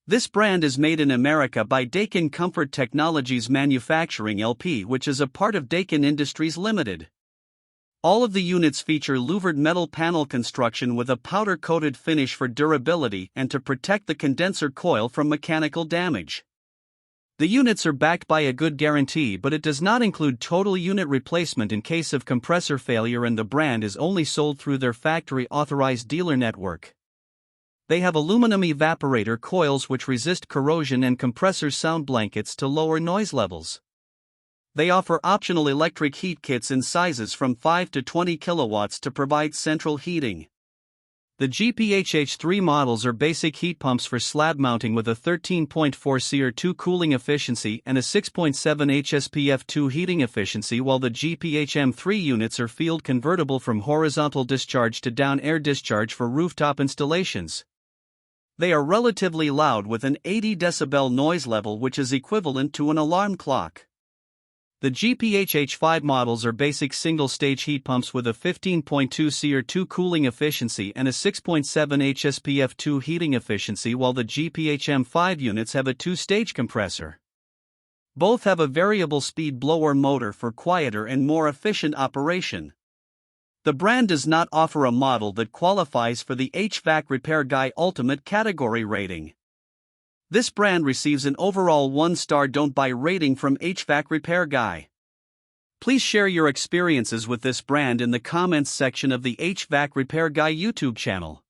This brand is made in America by Daikin Comfort Technologies Manufacturing LP, which is a part of Daikin Industries Limited. All of the units feature louvered metal panel construction with a powder-coated finish for durability and to protect the condenser coil from mechanical damage. The units are backed by a good guarantee, but it does not include total unit replacement in case of compressor failure, and the brand is only sold through their factory-authorized dealer network. They have aluminum evaporator coils which resist corrosion and compressor sound blankets to lower noise levels. They offer optional electric heat kits in sizes from 5 to 20 kilowatts to provide central heating. The GPHH3 models are basic heat pumps for slab mounting with a 13.4 CR2 cooling efficiency and a 6.7 HSPF2 heating efficiency, while the GPHM3 units are field convertible from horizontal discharge to down air discharge for rooftop installations. They are relatively loud with an 80 decibel noise level, which is equivalent to an alarm clock. The GPHH5 models are basic single-stage heat pumps with a 15.2 CR2 cooling efficiency and a 6.7 HSPF2 heating efficiency, while the GPHM5 units have a two-stage compressor. Both have a variable speed blower motor for quieter and more efficient operation. The brand does not offer a model that qualifies for the HVAC Repair Guy Ultimate category rating. This brand receives an overall 1-star don't buy rating from HVAC Repair Guy. Please share your experiences with this brand in the comments section of the HVAC Repair Guy YouTube channel.